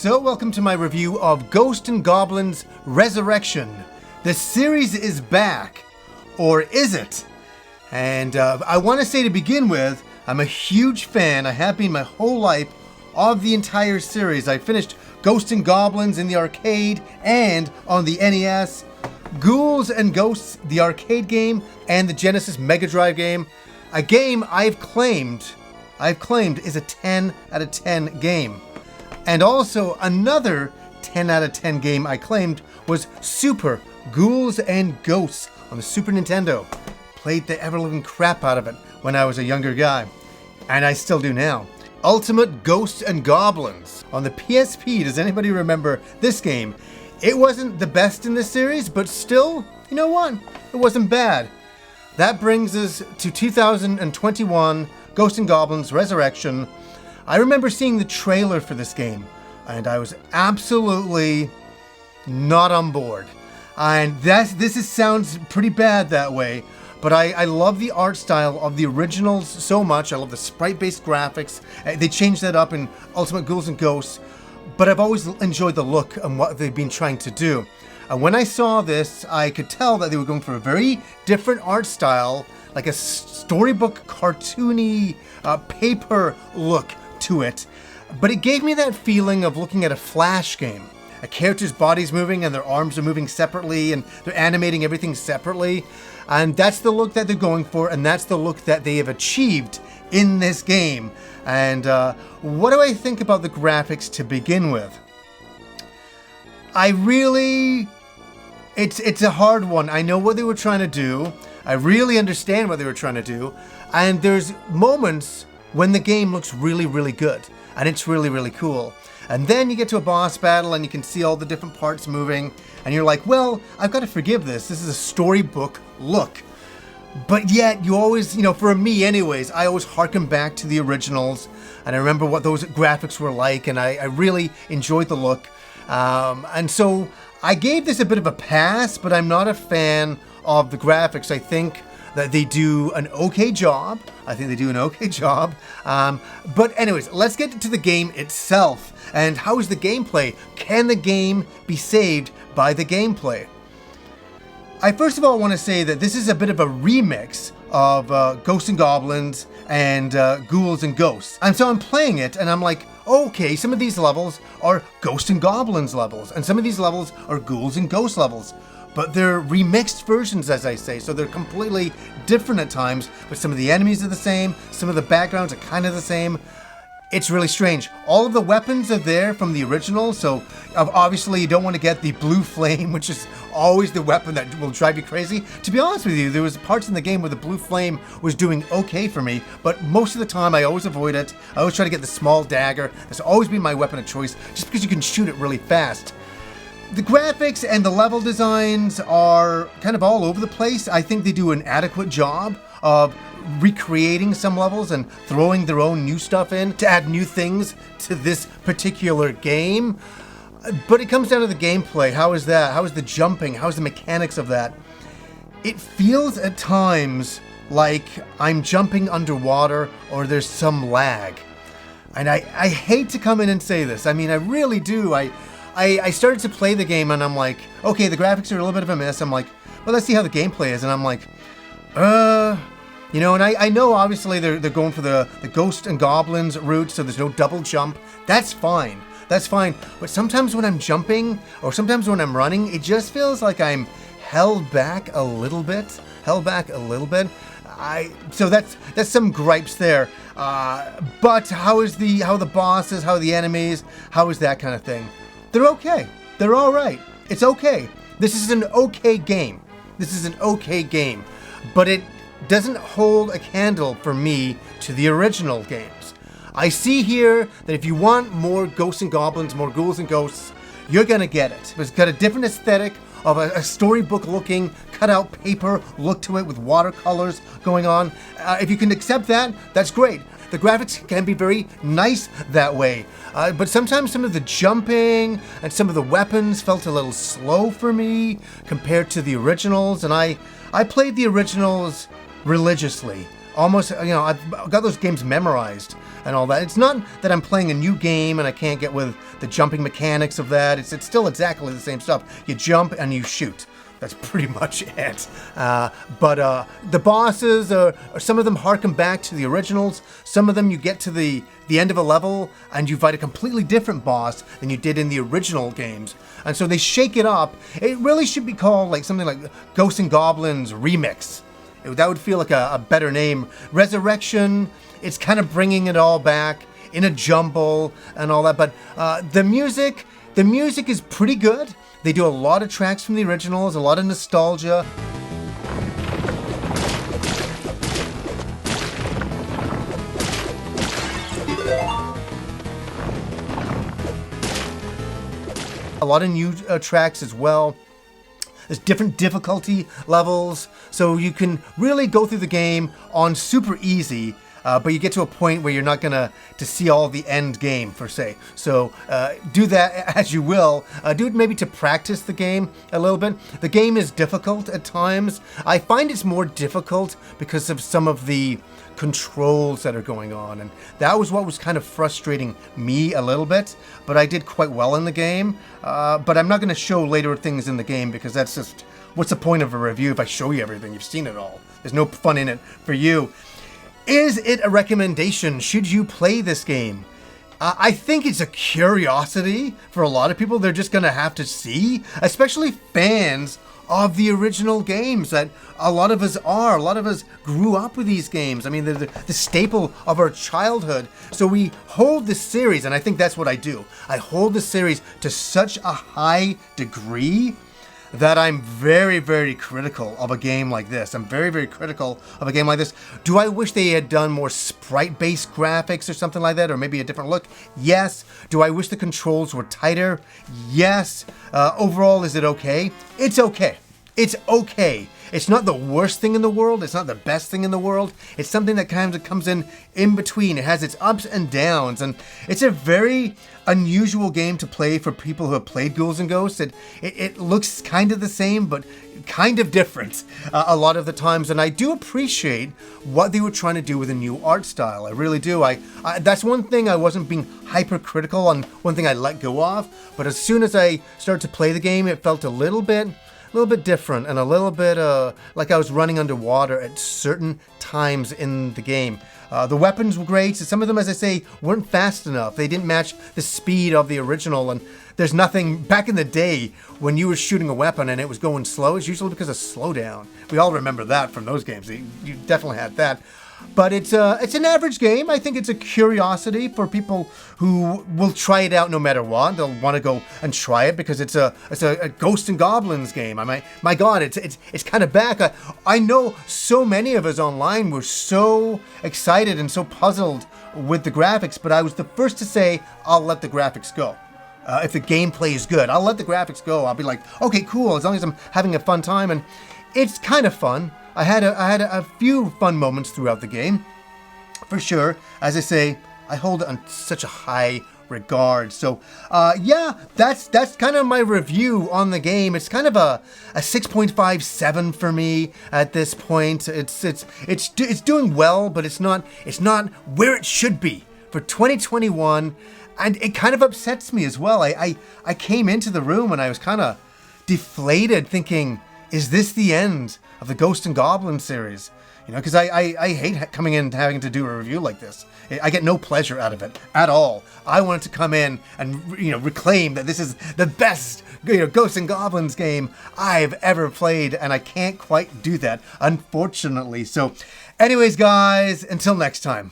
So welcome to my review of Ghosts and Goblins Resurrection. The series is back, or is it? And I want to say to begin with, I'm a huge fan, I have been my whole life, of the entire series. I finished Ghosts and Goblins in the arcade and on the NES, Ghouls and Ghosts, the arcade game, and the Genesis Mega Drive game. A game I've claimed is a 10 out of 10 game. And also another 10 out of 10 game I claimed was Super Ghouls and Ghosts on the Super Nintendo. Played the ever-living crap out of it when I was a younger guy. And I still do now. Ultimate Ghosts and Goblins on the PSP. Does anybody remember this game? It wasn't the best in the series, but still, you know what? It wasn't bad. That brings us to 2021, Ghosts and Goblins Resurrection. I remember seeing the trailer for this game, and I was absolutely not on board. And sounds pretty bad that way, but I love the art style of the originals so much. I love the sprite-based graphics. They changed that up in Ultimate Ghouls and Ghosts, but I've always enjoyed the look and what they've been trying to do. And when I saw this, I could tell that they were going for a very different art style, like a storybook, cartoony, paper look to it. But it gave me that feeling of looking at a Flash game. A character's body's moving and their arms are moving separately and they're animating everything separately. And that's the look that they're going for, and that's the look that they have achieved in this game. And what do I think about the graphics to begin with? It's a hard one. I know what they were trying to do. I really understand what they were trying to do. And there's moments when the game looks really, really good. And it's really, really cool. And then you get to a boss battle and you can see all the different parts moving. And you're like, well, I've got to forgive this. This is a storybook look. But yet, you always, for me anyways, I always harken back to the originals. And I remember what those graphics were like. And I really enjoyed the look. And so I gave this a bit of a pass, but I'm not a fan of the graphics. I think that they do an okay job. But anyways, let's get to the game itself. And how is the gameplay? Can the game be saved by the gameplay? I first of all want to say that this is a bit of a remix of Ghosts and Goblins and Ghouls and Ghosts. And so I'm playing it and I'm like, okay, some of these levels are Ghosts and Goblins levels, and some of these levels are Ghouls and Ghosts levels. But they're remixed versions, as I say, so they're completely different at times, but some of the enemies are the same, some of the backgrounds are kind of the same. It's really strange. All of the weapons are there from the original, so obviously you don't want to get the blue flame, which is always the weapon that will drive you crazy. To be honest with you, there was parts in the game where the blue flame was doing okay for me, but most of the time I always avoid it. I always try to get the small dagger. That's always been my weapon of choice, just because you can shoot it really fast. The graphics and the level designs are kind of all over the place. I think they do an adequate job of recreating some levels and throwing their own new stuff in to add new things to this particular game. But it comes down to the gameplay. How is that? How is the jumping? How is the mechanics of that? It feels at times like I'm jumping underwater or there's some lag. And I hate to come in and say this. I mean, I really do. I started to play the game and I'm like, okay, the graphics are a little bit of a mess. I'm like, well, let's see how the gameplay is. And I'm like, and I know obviously they're going for the Ghost and Goblins route, so there's no double jump. That's fine. But sometimes when I'm jumping or sometimes when I'm running, it just feels like I'm held back a little bit. So that's some gripes there. But how the bosses, how are the enemies, how is that kind of thing? They're okay. They're all right. It's okay. This is an okay game. But it doesn't hold a candle for me to the original games. I see here that if you want more Ghosts and Goblins, more Ghouls and Ghosts, you're going to get it. It's got a different aesthetic of a storybook looking, cut out paper look to it with watercolors going on. If you can accept that, that's great. The graphics can be very nice that way. But sometimes some of the jumping and some of the weapons felt a little slow for me compared to the originals. And I played the originals religiously. Almost, I've got those games memorized. and all that. It's not that I'm playing a new game and I can't get with the jumping mechanics of that. It's still exactly the same stuff. You jump and you shoot. That's pretty much it. But the bosses, some of them harken back to the originals. Some of them you get to the end of a level and you fight a completely different boss than you did in the original games. And so they shake it up. It really should be called like something like Ghosts and Goblins Remix. That would feel like a better name. Resurrection, it's kind of bringing it all back in a jumble and all that. But the music is pretty good. They do a lot of tracks from the originals, a lot of nostalgia. A lot of new tracks as well. There's different difficulty levels, so you can really go through the game on super easy. But you get to a point where you're not gonna to see all the end game per se. So do that as you will. Do it maybe to practice the game a little bit. The game is difficult at times. I find it's more difficult because of some of the controls that are going on, and that was what was kind of frustrating me a little bit. But I did quite well in the game. But I'm not gonna show later things in the game because that's just, what's the point of a review if I show you everything? You've seen it all. There's no fun in it for you. Is it a recommendation? Should you play this game? I think it's a curiosity for a lot of people. They're just going to have to see, especially fans of the original games that a lot of us are. A lot of us grew up with these games. I mean, they're the staple of our childhood. So we hold this series, and I think that's what I do. I hold the series to such a high degree that I'm very, very critical of a game like this. I'm very, very critical of a game like this. Do I wish they had done more sprite-based graphics or something like that, or maybe a different look? Yes. Do I wish the controls were tighter? Yes. Overall, is it okay? It's okay. It's okay. It's not the worst thing in the world. It's not the best thing in the world. It's something that kind of comes in between. It has its ups and downs, and it's a very unusual game to play for people who have played Ghouls and Ghosts. It looks kind of the same, but kind of different a lot of the times, and I do appreciate what they were trying to do with a new art style. I really do. I that's one thing I wasn't being hypercritical on, one thing I let go of, but as soon as I started to play the game, it felt a little bit different and a little bit like I was running underwater at certain times in the game. The weapons were great. Some of them, as I say, weren't fast enough. They didn't match the speed of the original, and there's nothing back in the day when you were shooting a weapon and it was going slow. It's usually because of slowdown. We all remember that from those games. You definitely had that. But it's an average game. I think it's a curiosity for people who will try it out no matter what. They'll want to go and try it because it's a Ghosts and Goblins game. My God, it's kind of back. I know so many of us online were so excited and so puzzled with the graphics, but I was the first to say I'll let the graphics go. If the gameplay is good, I'll let the graphics go. I'll be like, okay, cool, as long as I'm having a fun time, and it's kind of fun. I had a few fun moments throughout the game, for sure. As I say, I hold it on such a high regard. So, yeah, that's kind of my review on the game. It's kind of a 6.57 for me at this point. It's doing well, but it's not where it should be for 2021, and it kind of upsets me as well. I came into the room and I was kind of deflated, thinking, is this the end of the Ghost and Goblin series? You know, because I hate coming in and having to do a review like this. I get no pleasure out of it at all. I wanted to come in and, you know, reclaim that this is the best, you know, Ghosts and Goblins game I've ever played, and I can't quite do that, unfortunately. So, anyways, guys, until next time.